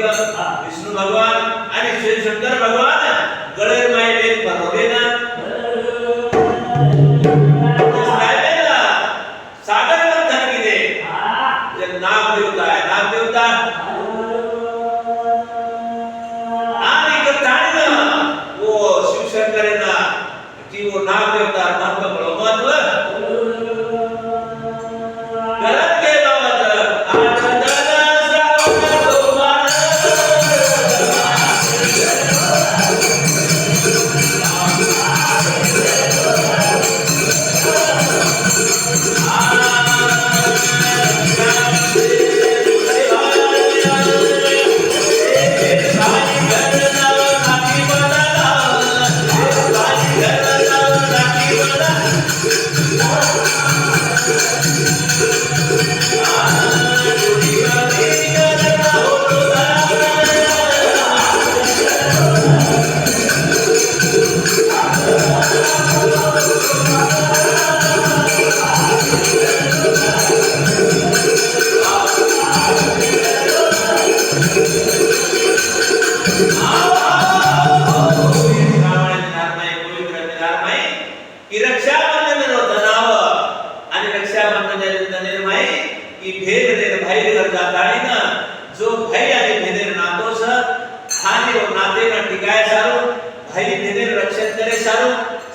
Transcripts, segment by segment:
विष्णु भगवान आणि शंकर भगवान गळेर मायले बनवले ना सागर मंथन केले नाग देवता आहे नाग देवता आणि कथाने वो शिवशंकरना की वो नाग देवता महत्व गलत के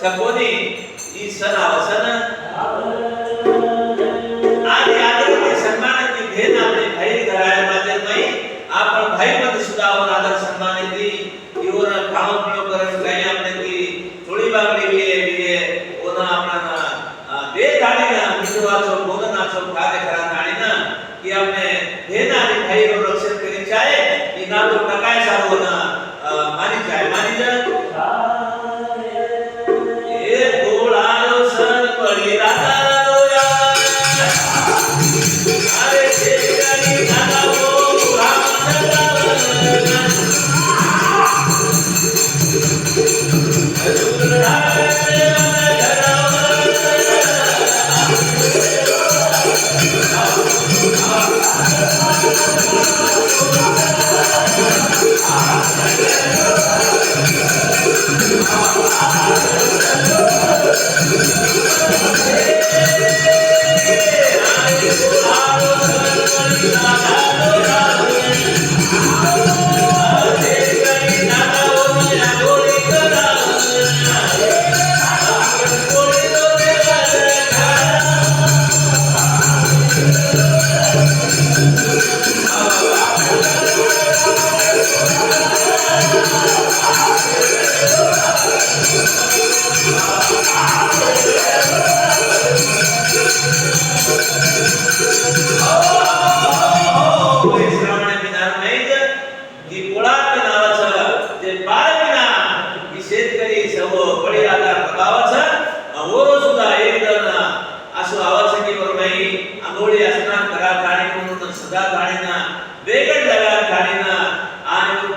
सकोनी ई सन अवसन आणि आदर सन्मानाची भेद आपले भाई घराया माते नाही आपण भाई मध्ये सुद्धा आदर सन्मान येते इवर खाऊ पिऊ करत काही आपले ती थोडी बागडी बिये ओना आपला दे गाडीना मित्रवाचो बोलनाचो कार्य करा गाडीना की आपले भेद आणि भाई रो रक्षण करी चाहे की ना तो टकाय सारो ना मानी चाहे मानी जा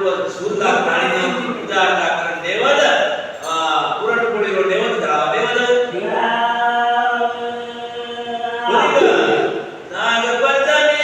बरोबर सुरला प्राणीना पूजा करून नैवेद्य पुरणपोळीवर नैवेद्य करावा नैवेद्य नागपंचमी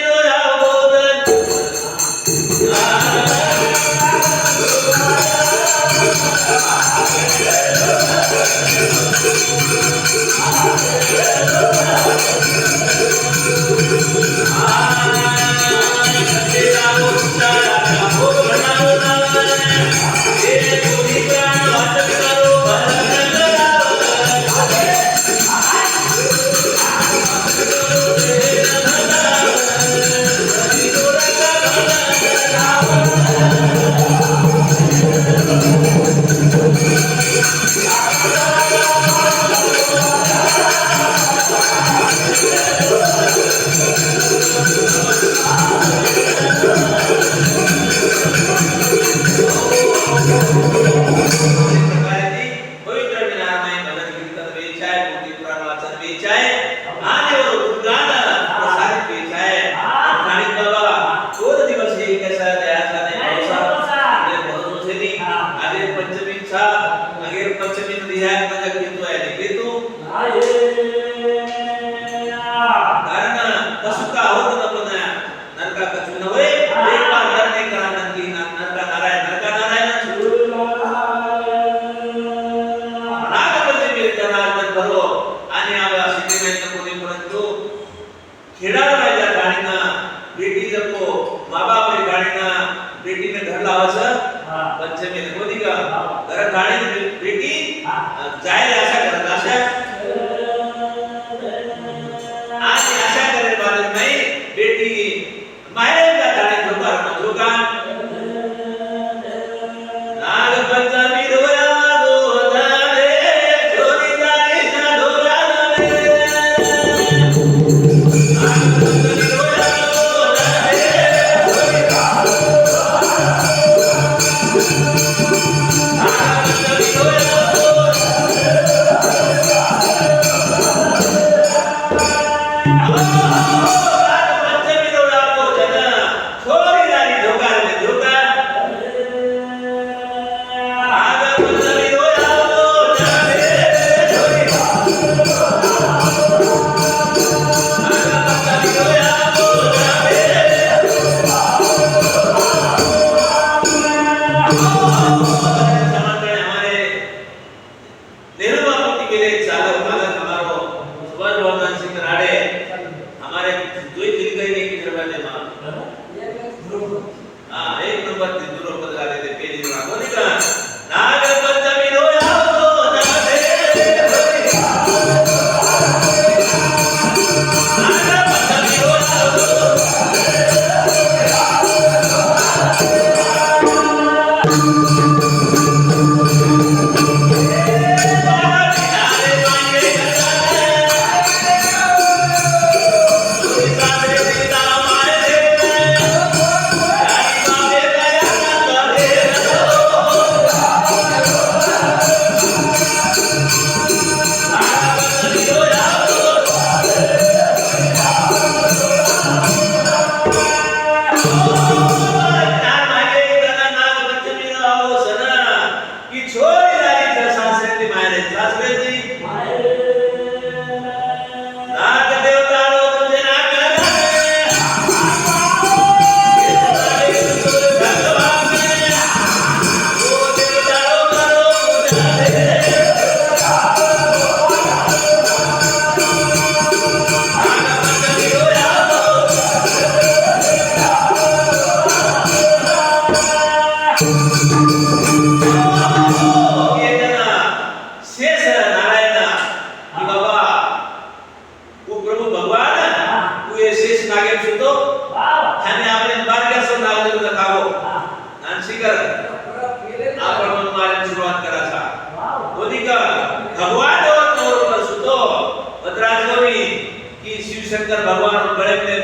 शंकर भगवान गले मिले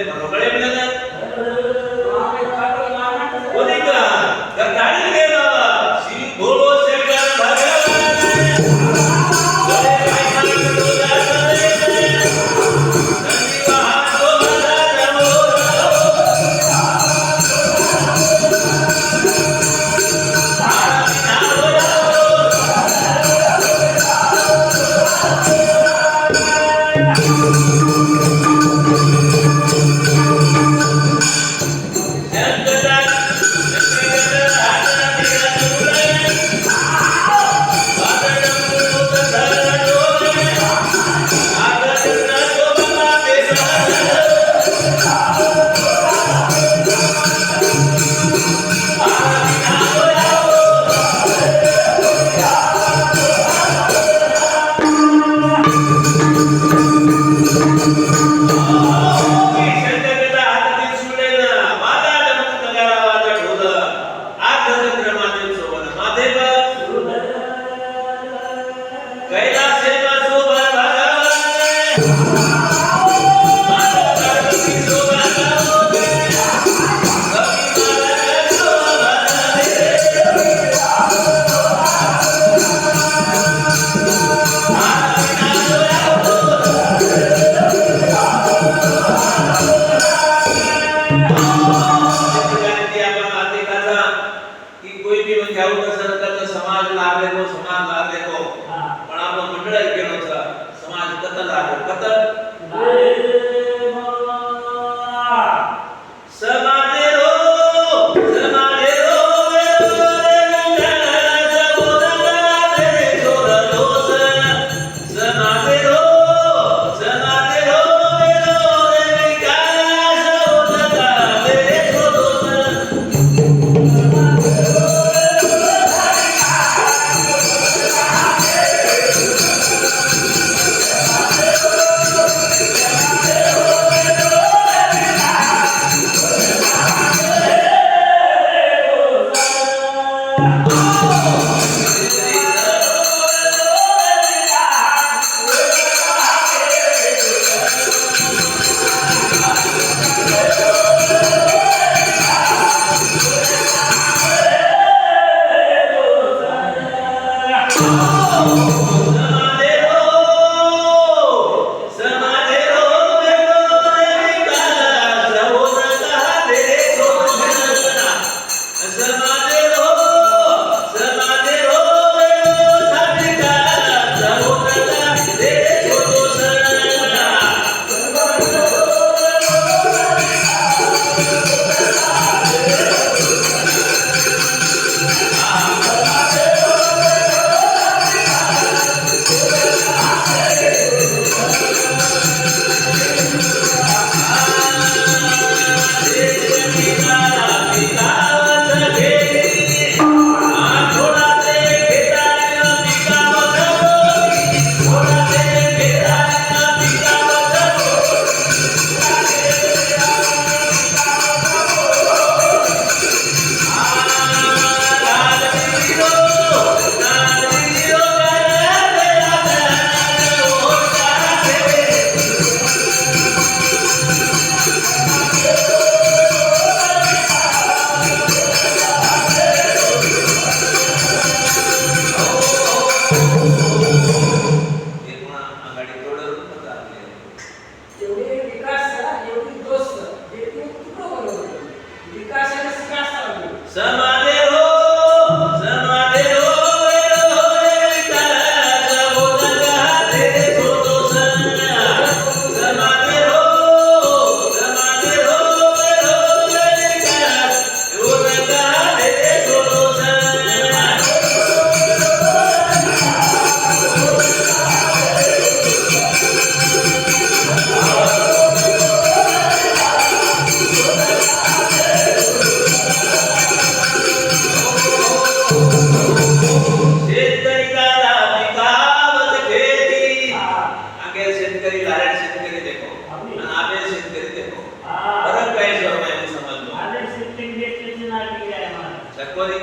चकोरी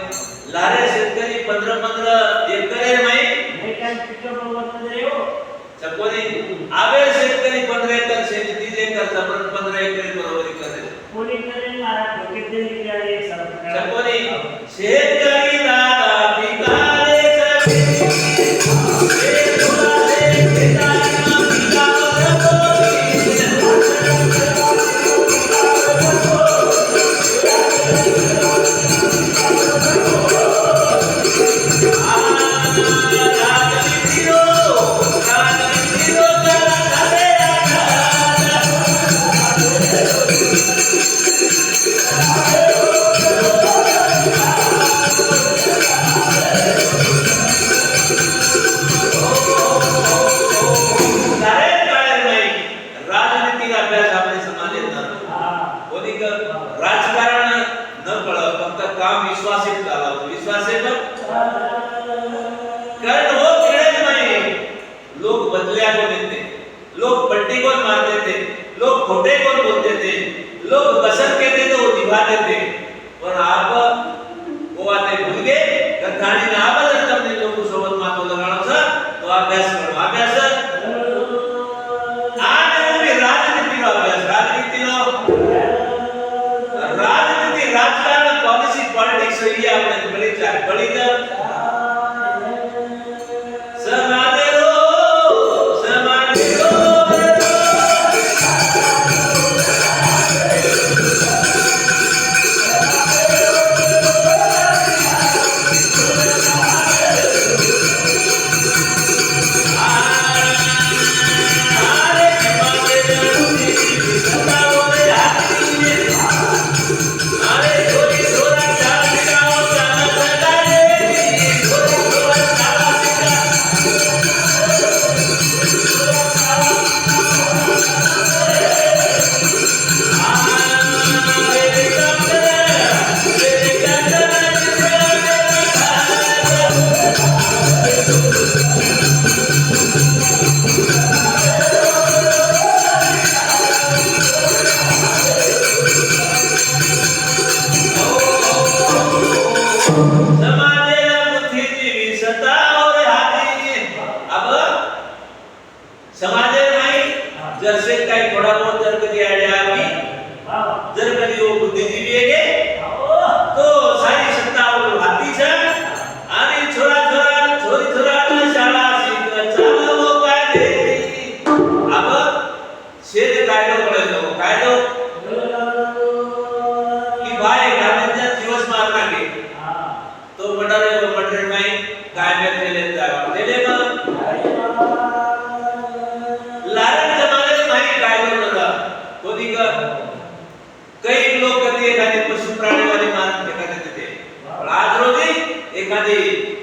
लारे शेतकरी 15 एकर माई हे काय पिकं बरोबर हो चकोरी आवे शेतकरी 15 एकर शेती 30 एकर जमीन 15 एकर बरोबरी करेल कोणी करेल ना डोक्यात दिली काय सरकार चकोरी शेतकरी दादा पिकाले राजकारण न कळत फक्त काम विश्वासित चालवतो विश्वासित कारण हो खेळत नाही लोक बदल्या कोण येते लोक पट्टी कोण मारते ते लोक खोटे कोण बोलते ते लोक बसत केते तो निभाते ते पण आप गोवा ते भूलगे कथाणी ना बदल તમને લોકો સોબત માતો લગાડો છે તો અભ્યાસ કરો અભ્યાસ આને ઉભી રાજનીતિનો અભ્યાસ રાજનીતિનો राजनीति राजकारण पॉलिसी पॉलिटिक्स ही आपने बड़ी चार बड़ी तर समादेरो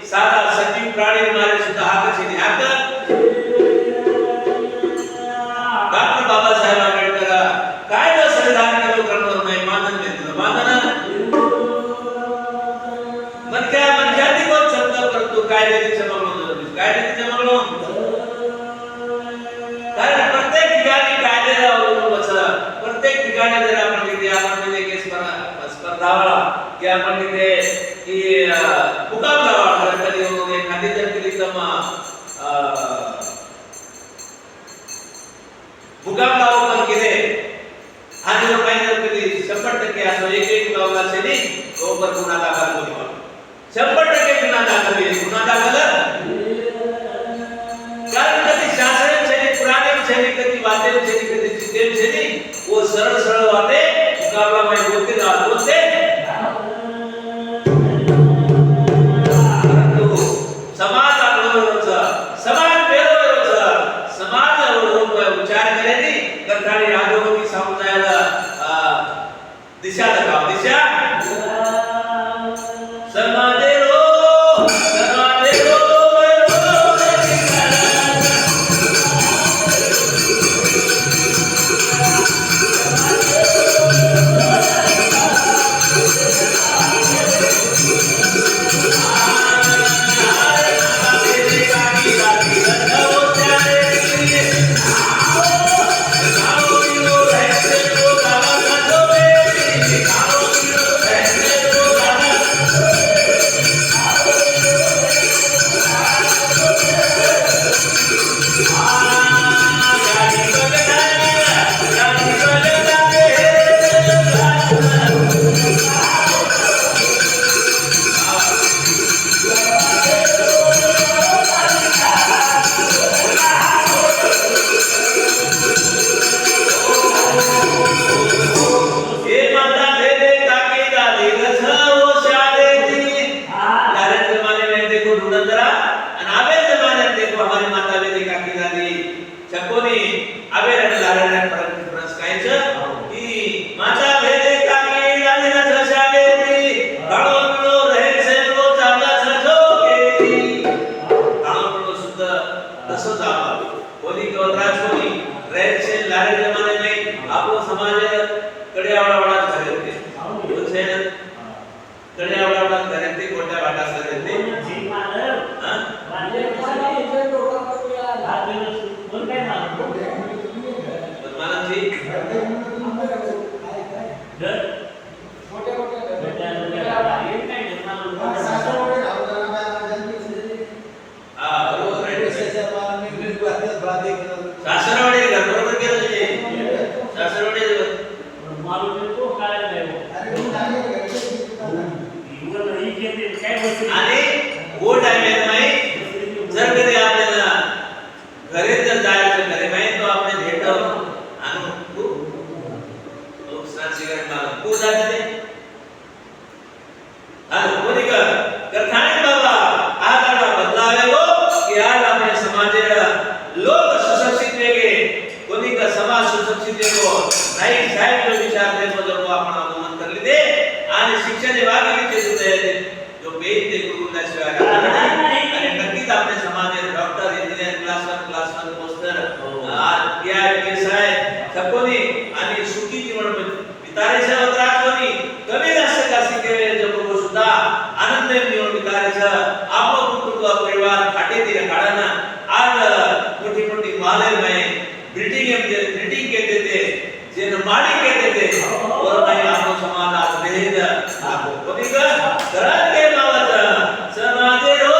साधा सजीव प्राणी मारे सुद्धा हात छेदी हात डॉक्टर बाबासाहेब आंबेडकर काय न संविधान केलं करणार नाही मानन घेतलं मानन मनख्याती कोण शब्द करतो कायद्याचे मगलो कायद्याचे मगलो कारण प्रत्येक ठिकाणी कायद्याला अवलंबून बसला प्रत्येक ठिकाणी जर आपण तिथे केस स्पर्धावाला की आपण तिथे की मुकाम लावा कधी एखादी जर केली तर मुकाम लावा पण केले आणि जर काही जर केली 100% असो एक गावला छेदी तो पर गुन्हा दाखल होईल 100% गुन्हा दाखल होईल गुन्हा दाखल कारण कधी शासन छेदी पुराने छेदी कधी वादे छेदी कधी जितेल छेदी वो सरळ सरळ वादे मुकाबला में बोलते ना बोलते समाज आंदोलनाचा समाज बेरोजगारीचा समाज आंदोलन विचार करेनी कथाणी राजोगी समुदायाला दिशा दाखवा दिशा समाजेरो समाजेरो वो टाइम आहे माहिती जर कधी आपल्याला घरी जर जायचं घरी माहिती तो आपण भेट आणू खूप सिगरेट मार खूप जाते ते हां कोणी करठाणे बाबा आज आडा बदलावे हो की आज आपले समाजाला लोक सुशिक्षित वेगे कोणी का समाज सुशिक्षित वेगो नाही साहेब जो विचार दे तो आपण आगमन करले दे आणि शिक्षण विभागाचे सुद्धा जो बेद ते गुरुला शिवाय आणि नक्कीच आपले समाजाचे डॉक्टर इंजिनियर क्लास 1 पोस्टर आज पीआय आहे सकोनी आणि सुखी जीवन वितारेच्या वत्रात कोणी कमी जास्त कासी केवे जो सुद्धा आनंद जीवन वितारेचा आपलो कुटुंब परिवार फाटे दिले काढाना आज मोठी मोठी माले में ब्रीडिंग कहते थे जेन माड़ी कहते थे और नहीं आपको समाज आज भेद आपको कोनी का करन के मावत समाजे रो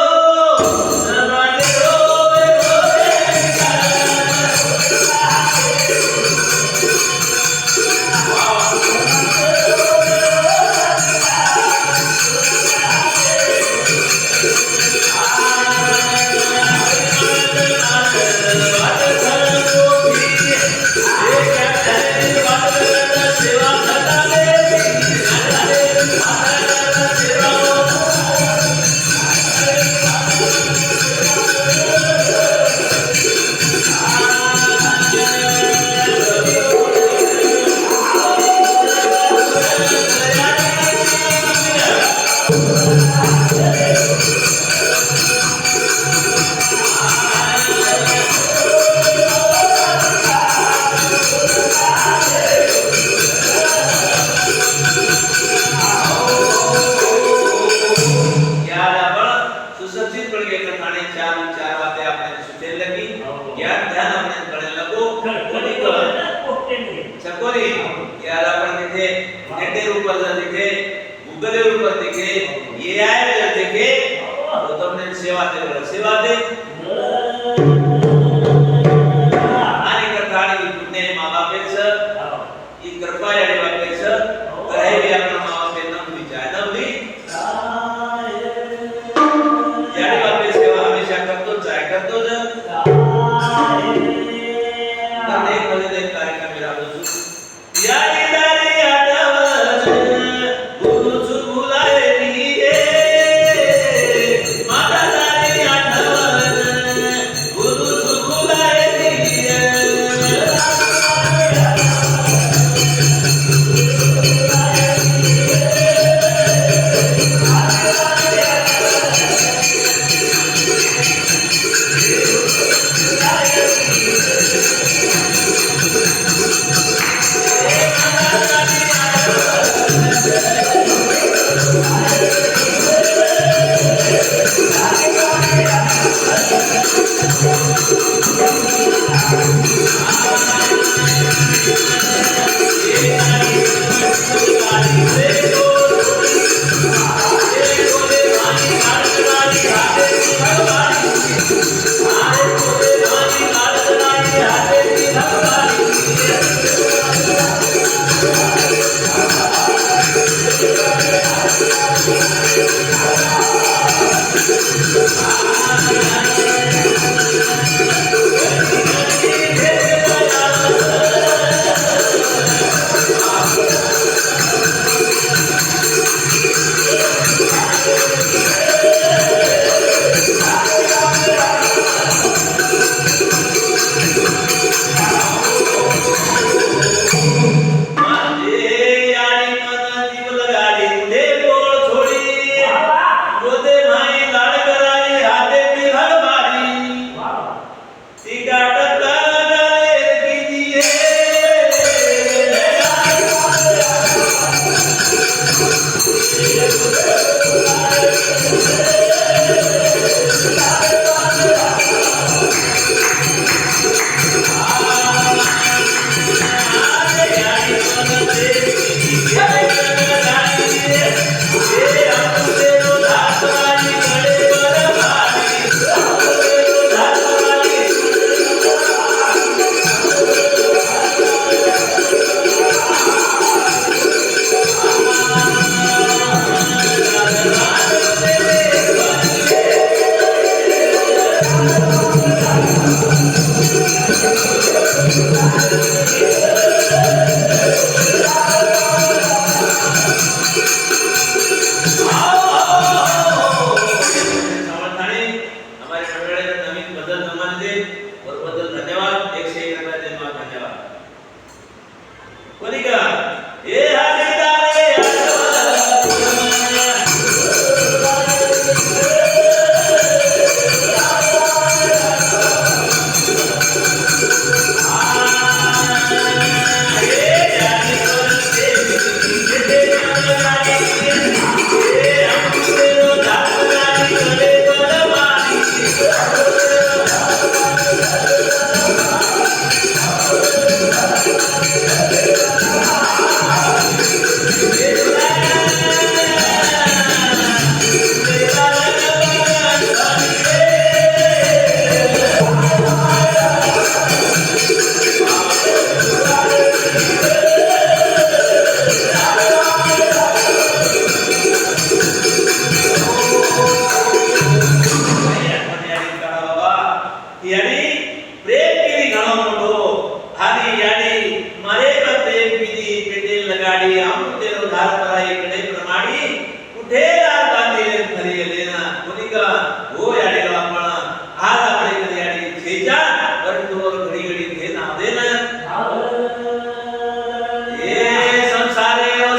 कुठेदार बांधलेले खरे लेना कोणी का हो याडे आपण आज आपले कधी याडे खेचा परंतु घडी घडी घे नाव दे ना ये संसारे ओ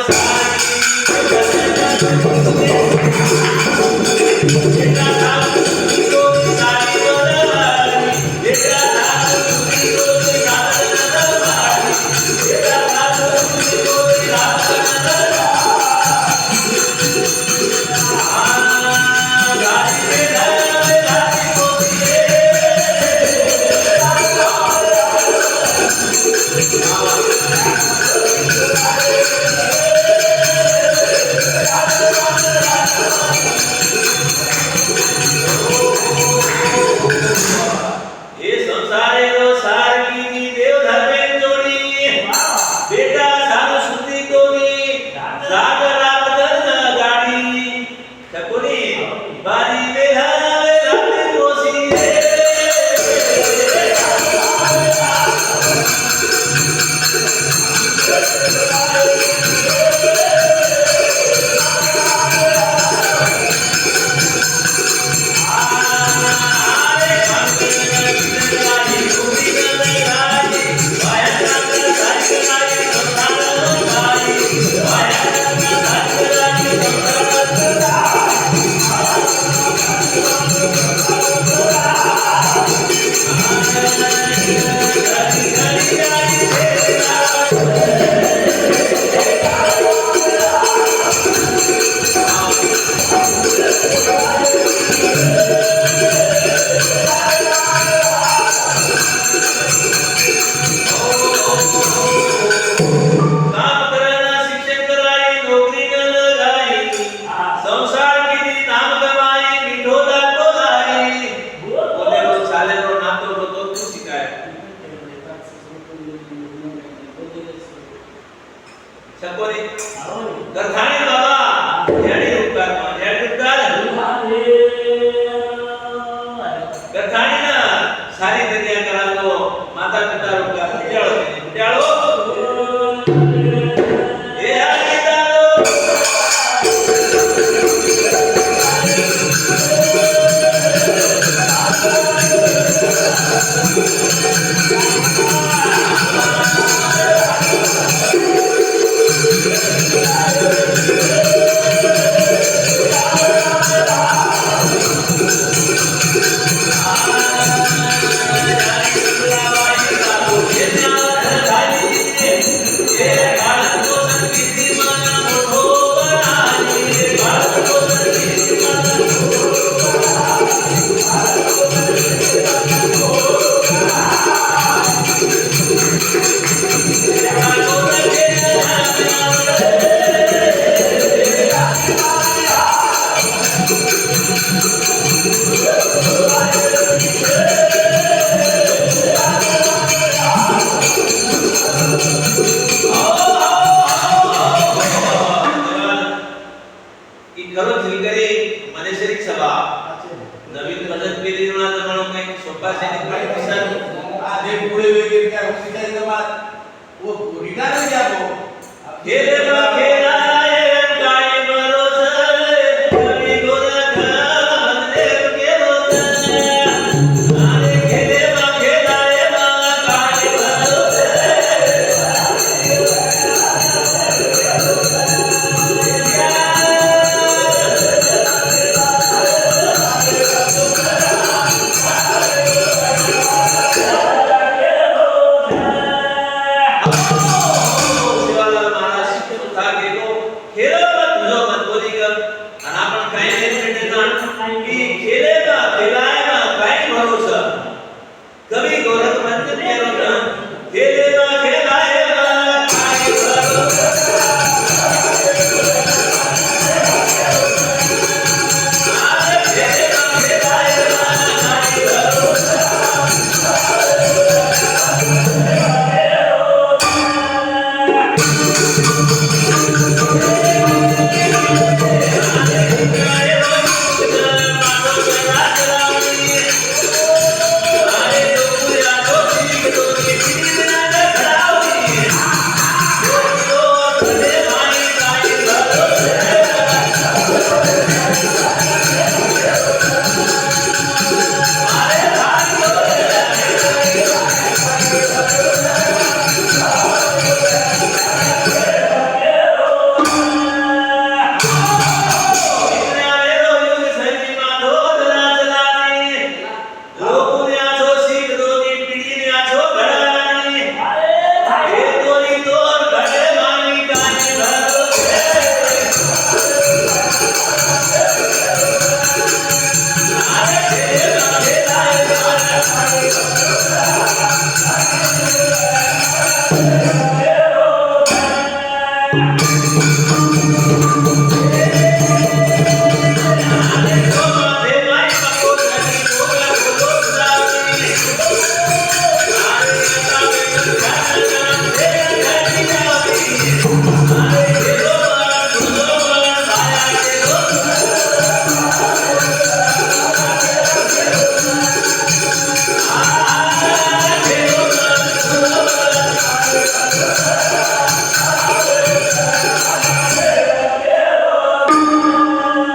Hallelujah.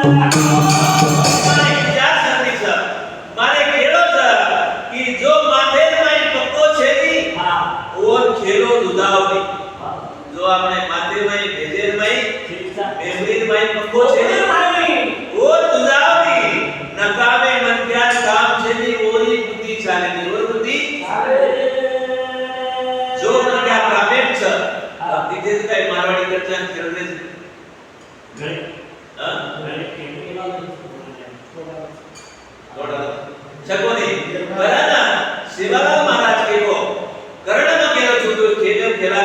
मारे विचार सरणी छ मारे खेलो छ कि जो माथे में पक्को छेदी હા और खेलो दुधावनी હા जो आपने माथे में भेजेर में ઠીક છે मेमरी में पक्को छेदी મારી और दुधावनी नकामे मन क्या काम छेदी ओरी बुद्धि चालेनी और बुद्धि जो मन क्या कामेट छ तिथे काय मारवाडी करता खेळले ઘરે हां ઘરે કેમેરા थोड़ा छकोनी बराना शिवालाल महाराज के को कर्ण में केरो छुटो खेलो खेला